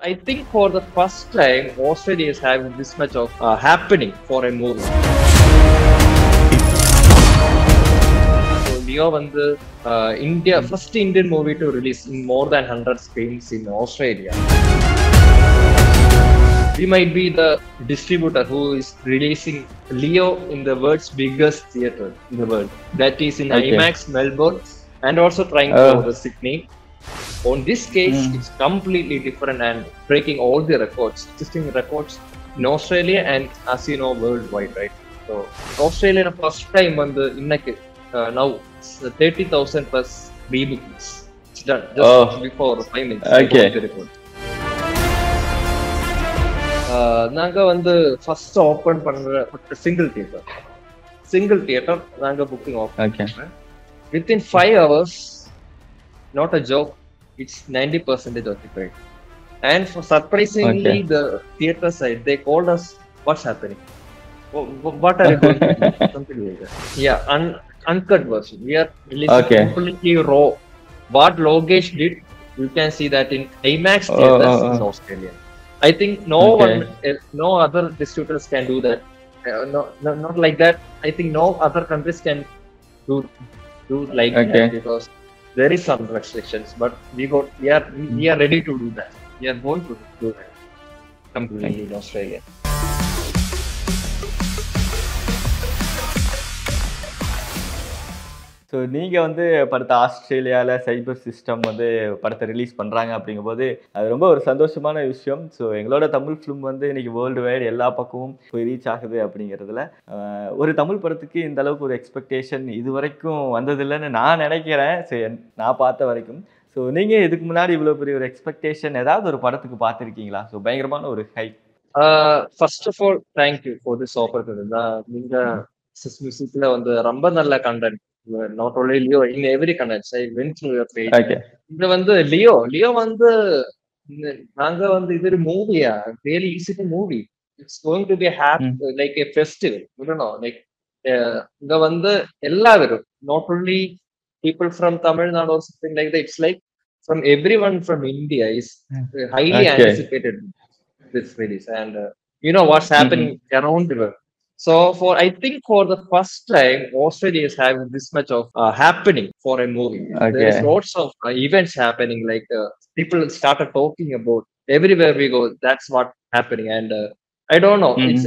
I think for the first time, Australia is having this much of happening for a movie. So Leo was the first Indian movie to release in more than 100 screens in Australia. We might be the distributor who is releasing Leo in the world's biggest theatre in the world. That is in IMAX Melbourne and also trying for the Sydney. On this case, it's completely different and breaking all the records, existing records in Australia and, as you know, worldwide, right? So Australia first time on the now it's 30,000 plus rebookings. It's done just before 5 minutes. Okay. நாங்க வந்து first open பண்ற single theatre நாங்க booking open பண்றோம். Within 5 hours, not a joke, it's 90% occupied. And for surprisingly, the theater side, they called us, what's happening? What are you doing? Something like that. Yeah, uncut version. We are releasing completely raw. What Lokesh did, you can see that in IMAX theaters in Australia. I think no other distributors can do that. Not like that. I think no other countries can do like that because there is some restrictions. But we are ready to do that. We are going to do that completely in Australia. So நீங்கள் வந்து படத்தை ஆஸ்திரேலியாவில் சைபர் system வந்து படத்தை release பண்ணுறாங்க அப்படிங்கும்போது அது ரொம்ப ஒரு சந்தோஷமான விஷயம். ஸோ எங்களோட தமிழ் ஃபிலிம் வந்து இன்றைக்கி வேர்ல்டு வைடு எல்லா பக்கமும் போய் ரீச் ஆகுது அப்படிங்கிறதுல ஒரு தமிழ் படத்துக்கு இந்த அளவுக்கு ஒரு எக்ஸ்பெக்டேஷன் இது வரைக்கும் வந்ததில்லைன்னு நான் நினைக்கிறேன். ஸோ நான் பார்த்த வரைக்கும். ஸோ நீங்கள் இதுக்கு முன்னாடி இவ்வளோ பெரிய ஒரு எக்ஸ்பெக்டேஷன் ஏதாவது ஒரு படத்துக்கு பார்த்துருக்கீங்களா? ஸோ பயங்கரமான ஒரு hype. First of all thank you for this opportunity. நீங்கள் சிஸ் மியூசிக்கில் வந்து ரொம்ப நல்ல content. Not only Leo, in every content I went through your page. இது வந்து Leo வந்து நாங்க வந்து இது ஒரு மூவியா, really easy to movie. It's going to be like a festival. You don't know, like இங்க வந்து எல்லாரும், not only people from Tamil Nadu or something like that. It's like from everyone from India is highly anticipated this release, and you know what's happening around the world. So I think for the first time, Australia is having this much of happening for a movie. There is lots of events happening. Like people started talking about everywhere we go. That's what happening. And I don't know. It's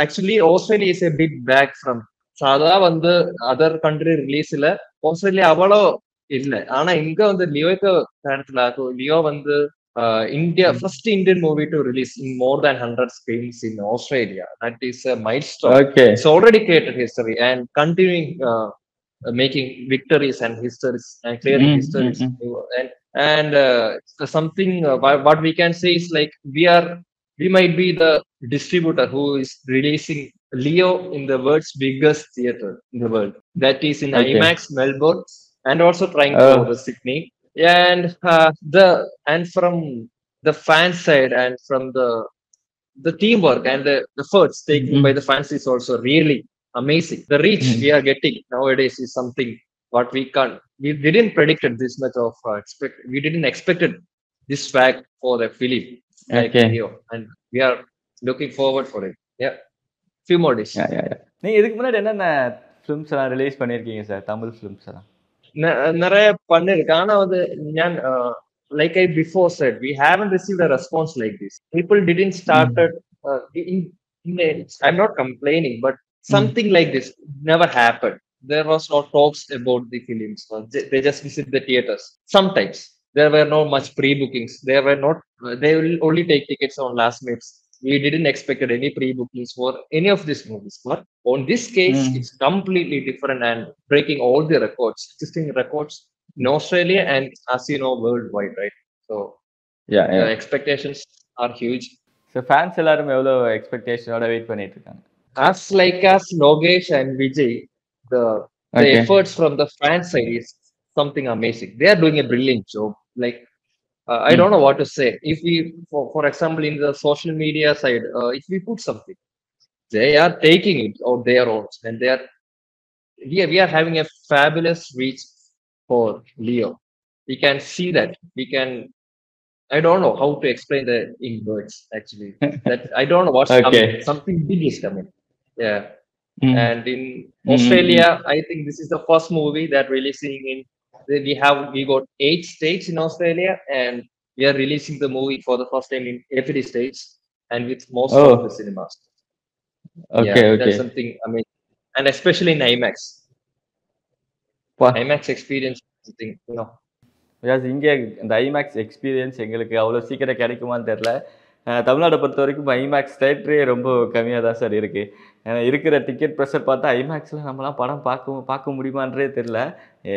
actually Australia is a bit back from Sada வந்து other country release ல Australia அவ்வளோ இல்லை. ஆனா இங்க வந்து லியோக்கு நேரத்துல Leo வந்து India first Indian movie to release in more than 100 screens in Australia. That is a milestone. It's already created history and continuing making victories and histories and clearing histories. And something what we can say is like we might be the distributor who is releasing Leo in the world's biggest theatre in the world. That is in IMAX Melbourne and also trying for the Sydney. And from the fan side and from the teamwork and the efforts taken by the fans is also really amazing. The reach we are getting nowadays is something what we didn't predict this much of we didn't expect this fact for the film like Leo, and we are looking forward for it. Few more days. நீங்க இதுக்கு முன்னாடி என்னென்ன films எல்லாம் release பண்ணிருக்கீங்க sir? Tamil films எல்லாம் நிறைய பண்ணிருக்கேன். ஆனா வந்து நான் like I before said, we haven't received a response like this. People didn't started I'm not complaining, but something like this never happened. There was no talks about the films. They just visit the theaters. Sometimes there were no much pre-bookings. They will only take tickets on last minutes. We didn't expect any pre-bookings for any of these movies. But on this case, it's completely different and breaking all the records, existing records in Australia and, as you know, worldwide, right? So, the expectations are huge. So, fans எல்லாரும் எவ்வளவு எக்ஸ்பெக்டேஷனோட wait பண்ணிட்டு இருக்காங்க? As Lokesh and Vijay, the efforts from the fan side is something amazing. They are doing a brilliant job. Like, I don't know what to say. If we, for example, in the social media side, if we put something, they are taking it on their own, and we are having a fabulous reach for Leo. We can see that. We can I don't know how to explain that in words actually. That I don't know what's coming. Something big is coming. Yeah. And in Australia, I think this is the first movie that releasing in. We got 8 states in Australia, and we are releasing the movie for the first time in every state and with most of the cinemas. Yeah, that's something amazing, and especially in IMAX. IMAX experience, something, you know. Because இங்கே இந்த IMAX experience எங்களுக்கு அவ்வளோ சீக்கிரம் கிடைக்குமான்னு தெரில. தமிழ்நாட்டை பொறுத்த வரைக்கும் ஐமேக்ஸ் தேட்டரே ரொம்ப கம்மியாக தான் சார் இருக்குது. இருக்கிற டிக்கெட் ப்ரெஷர் பார்த்தா ஐமேக்ஸில் நம்மலாம் படம் பார்க்க முடியுமான்றே தெரில.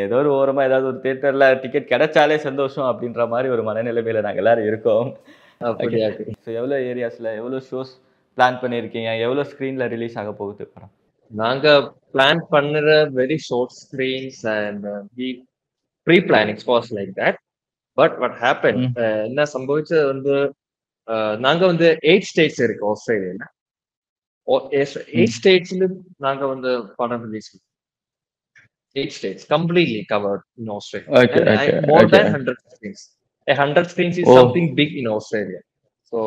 ஏதோ ஒரு ஓரமாக ஏதாவது ஒரு தேட்டரில் டிக்கெட் கிடைச்சாலே சந்தோஷம் அப்படின்ற மாதிரி ஒரு மனநிலைமையில் நாங்கள் எல்லோரும் இருக்கோம். ஸோ எவ்வளோ ஏரியாஸில் எவ்வளோ ஷோஸ் பிளான் பண்ணியிருக்கீங்க? எவ்வளோ ஸ்க்ரீனில் ரிலீஸ் ஆக போகுது படம்? நாங்கள் பிளான் பண்ணுற very short screens and pre-planning was like that. But what happened, என்ன சம்பவிச்சது வந்து நாங்க வந்து 8 states இருக்கு ஆஸ்திரேலியால. 8 stateஸ்ல நாங்க வந்து படம் release 8 states completely covered in Australia. More than 100 screens. 100 screens is something big in Australia. So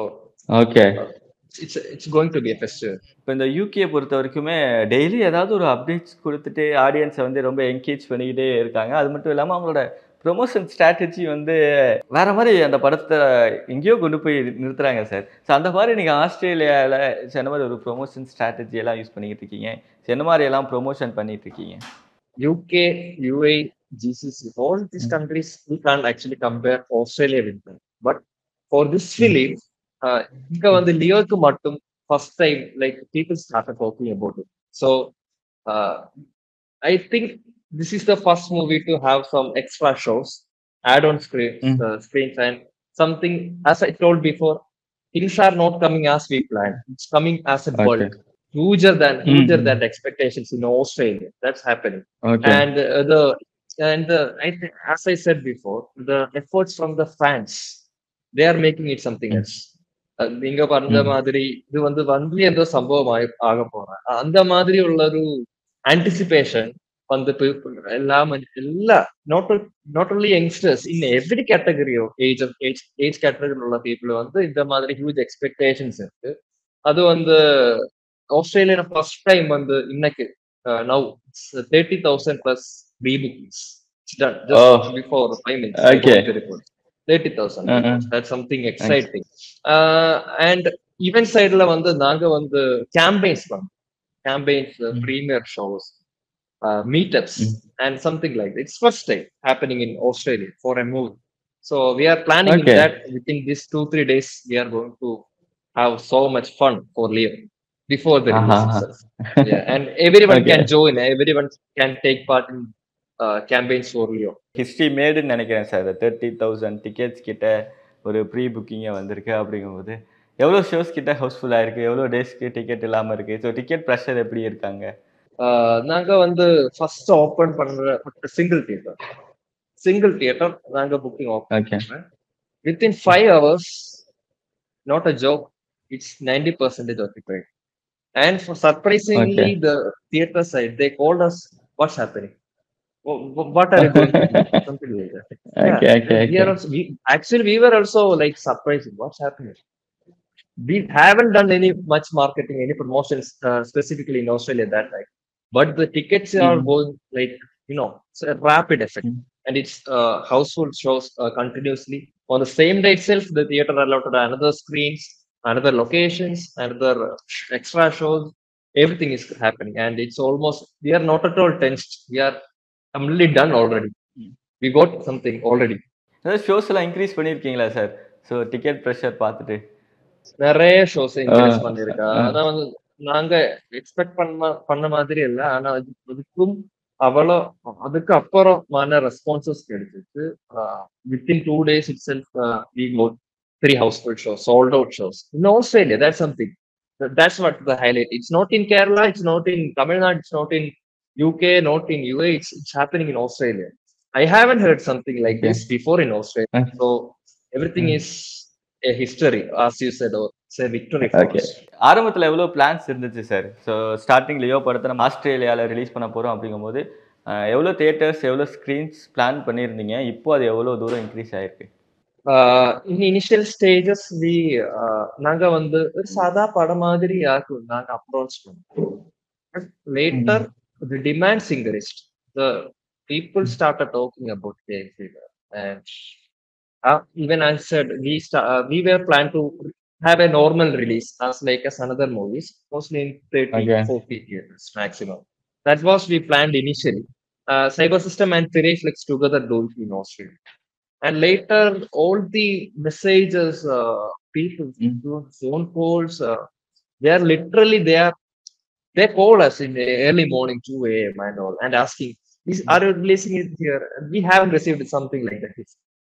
it's going to be a festival. இப்போ இந்த யூகே பொறுத்த வரைக்குமே டெய்லி ஏதாவது ஒரு அப்டேட்ஸ் கொடுத்துட்டு ஆடியன்ஸை வந்து ரொம்ப என்கேஜ் பண்ணிக்கிட்டே இருக்காங்க. அது மட்டும் இல்லாமல் அவங்களோட ப்ரொமோஷன் ஸ்ட்ராட்டஜி வந்து வேற மாதிரி அந்த படத்தை எங்கேயோ கொண்டு போய் நிறுத்துறாங்க சார். ஸோ அந்த மாதிரி நீங்கள் ஆஸ்திரேலியாவில் என்ன மாதிரி ஒரு ப்ரொமோஷன் ஸ்ட்ராட்டஜி எல்லாம் யூஸ் பண்ணிக்கிட்டு இருக்கீங்க? என்ன மாதிரி எல்லாம் ப்ரொமோஷன் பண்ணிட்டு இருக்கீங்க? UK, UAE, GCC, all these countries we can't actually compare Australia with them. But for this film, இங்க வந்து லியோக்கு மட்டும் first time like people started talking about it. So I think this is the first movie to have some extra shows, add-on screens and something. As I told before, things are not coming as we planned. It's coming as a bulk, huger than expectations in Australia. That's happening. And I think, as I said before, the efforts from the fans, they are making it something else. நீங்க പറഞ്ഞ மாதிரி இது வந்து வந்து ஏதோ சம்பவம் ஆக போறேன் அந்த மாதிரி உள்ள ஒரு ஆன்டிசிபேஷன் வந்து எல்லா not only youngsters in every கேட்டகரியோ ஏஜ் கேட்டகரியில் உள்ள பீப்புள் வந்து இந்த மாதிரி ஹியூஜ் எக்ஸ்பெக்டேஷன்ஸ் இருக்கு. அது வந்து ஆஸ்திரேலியா ஃபர்ஸ்ட் டைம் வந்து இன்னைக்கு now 30,000 plus pre-bookings done just before 5 minutes. 30,000. That's something exciting. And event side la வந்து நாங்க வந்து campaigns premier shows, meetups and something like that. It's first time happening in Australia for a movie. So we are planning that within these 2-3 days we are going to have so much fun for Leo before the release itself. And everyone can join, everyone can take part in campaigns for Leo. History மேடுன்னு நினைக்கிறேன் sir. 30,000 tickets கிட்ட ஒரு pre புக்கிங்கே வந்திருக்கு. அப்படிங்கும்போது எவ்வளோ shows கிட்ட ஹவுஸ்ஃபுல்லாக இருக்குது, எவ்வளோ டேஸ்க்கு டிக்கெட் இல்லாமல் இருக்குது? ஸோ டிக்கெட் ப்ரெஷர் எப்படி இருக்காங்க? நாங்கள் வந்து ஃபர்ஸ்ட் ஓப்பன் பண்ணுற சிங்கிள் தியேட்டர் நாங்கள் புக்கிங் ஓப்பன் பண்ணுறேன். Within 5 hours, not a joke, it's 90% occupied. And for surprisingly, the theater side, they called us, what's happening? What are you going to do? Something like that. We were also like surprised. What's happening? We haven't done any much marketing, any promotions specifically in Australia that time. But the tickets are going like, it's a rapid effect. And it's household shows continuously. On the same day itself, the theater allotted another screens, another locations, another extra shows. Everything is happening. And it's almost, we are not at all tensed. We are completely done already. We got something already. Shows எல்லாம் increase பண்ணிருக்கீங்களா sir? So ticket pressure பார்த்துட்டு நிறைய shows increase பண்ணிருக்கா. ஆனா வந்து நாங்க expect பண்ண மாதிரி இல்லை. ஆனா அதுக்கும் அதுக்கு அப்புறமான ரெஸ்பான்சஸ் கிடைச்சிச்சு. Within 2 days itself we got 3 houseful shows, sold out shows in Australia. That's something. That's what the highlight. It's not in Kerala, it's not in Tamil Nadu, it's not in UK, not in UAE, it's happening in Australia. I haven't heard something like this before in Australia. So everything is a history, as you said, or it's a victory for us. ஆரம்பத்தில் எவ்வளோ plans இருந்துச்சு sir? So starting Leo படத்தை நம்ம ஆஸ்திரேலியாவில் release பண்ண போகிறோம் அப்படிங்கும்போது எவ்வளோ தியேட்டர்ஸ், எவ்வளோ ஸ்க்ரீன்ஸ் பிளான் பண்ணியிருந்தீங்க? இப்போ அது எவ்வளோ தூரம் இன்க்ரீஸ் ஆயிருக்கு? in initial stages we நாங்க வந்து ஒரு சாதா படம் மாதிரி ஆக்கும் நாங்க approach பண்ணோம். But later the demands increased. The people started talking about 𝐾𝐝 and even I said we were planned to have a normal release as like as another movies, mostly in 30, 40 years maximum. That was we planned initially. Cyber System and Reflex together do it in Australia. And later, all the messages, people doing phone calls, they are literally they call us in the early morning 2 a.m. and all and asking, are you releasing it here? We haven't received something like that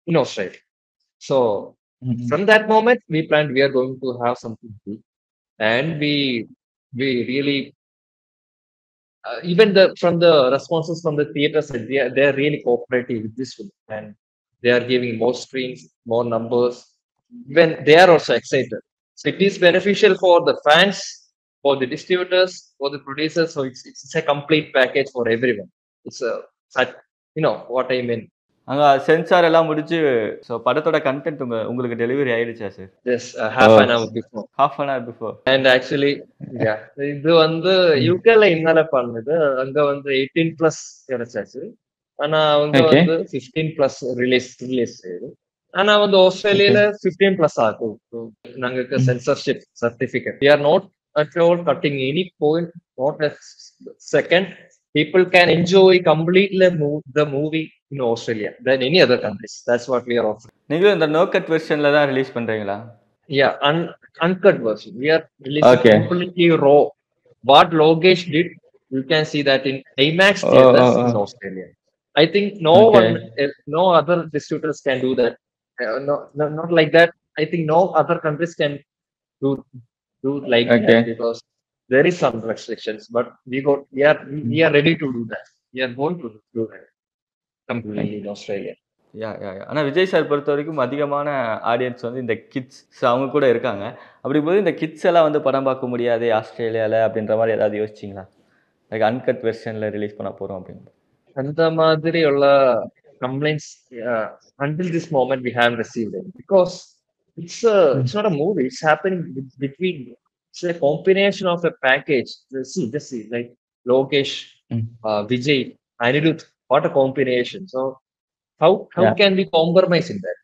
in Australia. So from that moment, we planned we are going to have something big, and we really even from the responses from the theater side, they are really cooperative with this film, and they are giving more screens, more numbers. When they are also excited, so it is beneficial for the fans, for the distributors, for the producers. So it's a complete package for everyone. It's a you know what I mean. அங்க sensor எல்லாம் முடிச்சு so படத்தோட content உங்களுக்கு delivery ஆயிடுச்சா sir? Yes, half an hour before. Half an hour before. And actually, yeah, இது வந்து யூகேல இன்னால பண்ணது அங்க வந்து 18 plus கிடைச்சாச்சு. ஆனா அவங்க வந்து 15 plus ரிலீஸ் ஆனா வந்து ஆஸ்திரேலியால 15 plus ஆகும். நாங்க censorship certificate. We are not at all cutting any point, not a second. People can enjoy completely the movie in Australia than any other countries. That's what we are offering. நீங்களும் இந்த no cut வெர்ஷன்ல தான் release பண்றீங்களா? Yeah, uncut version. We are releasing completely raw. What Lokesh did, you can see that in IMAX theaters in Australia. I think no other distributors can do that. Not like that. I think no other countries can do like that because there is some restrictions. But we are ready to do that. We are going to do that completely in Australia. ஆனா Vijay sir பொறுத்த வரைக்கும் அதிகமான audience வந்து இந்த kids அவங்க கூட இருக்காங்க. அப்படிங்கும்போது இந்த கிட்ஸ் எல்லாம் வந்து படம் பார்க்க முடியாது ஆஸ்திரேலியால அப்படின்ற மாதிரி ஏதாவது யோசிச்சிங்களா? லைக் அன்கட் வெர்ஷன்ல ரிலீஸ் பண்ண போறோம் அப்படின்னு. அந்த மாதிரி உள்ள complaints until this moment we haven't received it because it's not a movie. It's happening between. It's a combination of a package. Just see like Lokesh, Vijay, Anirudh. What a combination! So how can we compromise in that?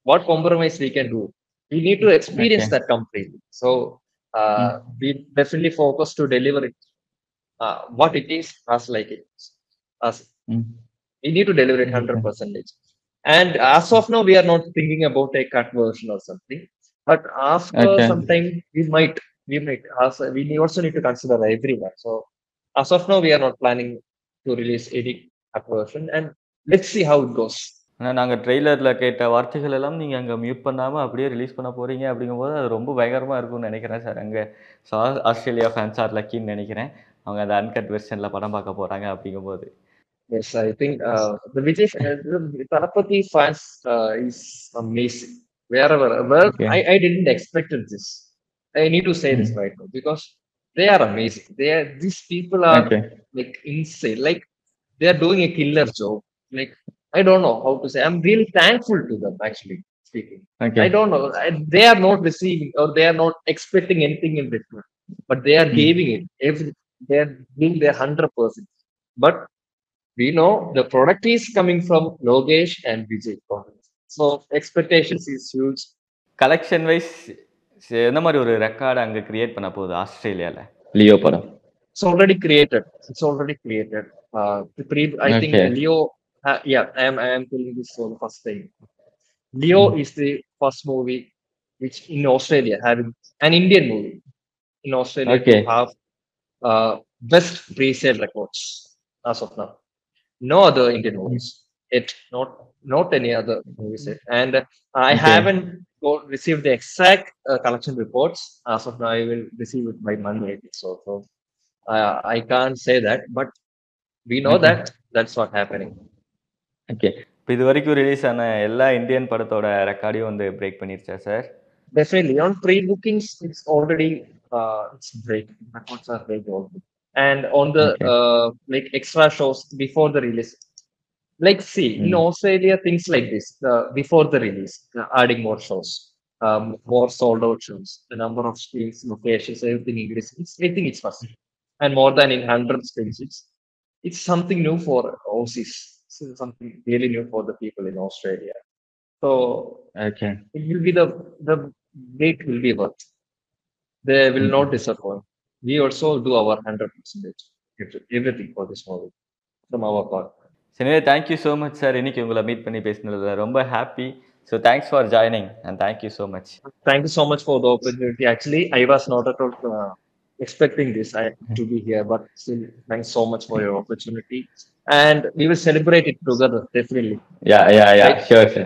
What compromise we can do? We need to experience that completely. So we definitely focus to deliver it what it is as like it is. We need to deliver it 100%. And as of now, we are not thinking about a cut version or something. But after some time, we might. We also need to consider everyone. So as of now, we are not planning to release any cut version, and let's see how it goes. ஆனால் நாங்கள் ட்ரெய்லரில் கேட்ட வார்த்தைகள் எல்லாம் நீங்கள் அங்கே mute பண்ணாமல் அப்படியே ரிலீஸ் பண்ண போகிறீங்க அப்படிங்கும்போது அது ரொம்ப பயங்கரமாக இருக்கும்னு நினைக்கிறேன் சார். அங்கே ஆஸ்திரேலியா ஃபேன்ஸ் ஆர் லக்கின்னு நினைக்கிறேன் அவங்க அந்த அன்கட் வெர்ஷனில் படம் பார்க்க போகிறாங்க அப்படிங்கும்போது. Yes, I think the Vijay Thalapathy fans is amazing. Wherever I didn't expect this. I need to say this right now because they are amazing. These people are like insane. Like they are doing a killer job. Like I don't know how to say. I'm really thankful to them actually speaking. I don't know. They are not receiving or they are not expecting anything in return, but they are giving it. They are giving their 100%. But we know the product is coming from Lokesh and Vijay. So expectations is huge. Collection wise, என்ன மாதிரி ஒரு record அங்க create பண்ண போகுது ஆஸ்திரேலியால Leo படம்? It's already created. I think Leo. I am telling this for the first time. Leo is the first movie which in Australia having an Indian movie in Australia to have best pre-sale records as of now. No other Indian movies yet, not any other movies yet. And I haven't received the exact collection reports as of now. I will receive it by Monday. So I can't say that, but we know that that's what happening. இப்போ இது வரைக்கும் release ஆன எல்லா Indian படத்தோட ரெக்கார்டையும் வந்து break பண்ணிருச்சா sir? Definitely on pre-bookings it's already it's breaking. Records are breaking already. And on the like extra shows before the release, Like, see, in Australia, things like this, before the release, adding more shows, more sold out shows, the number of screens, locations, everything increases. I think it's fast. And more than in 100 screens, it's something new for Aussies. It's something really new for the people in Australia. So Okay. it will be the wait will be worth. They will not disappoint. We also do our 100% everything for this movie from our part. சரி, thank you so much sir. இன்னைக்கு உங்களை meet பண்ணி பேசினதுல ரொம்ப happy. So thanks for joining and thank you so much. Thank you so much for the opportunity. Actually, I was not at all expecting this to be here, but still, thanks so much for your opportunity. And we will celebrate it together, definitely. Yeah, Right? sure, sir.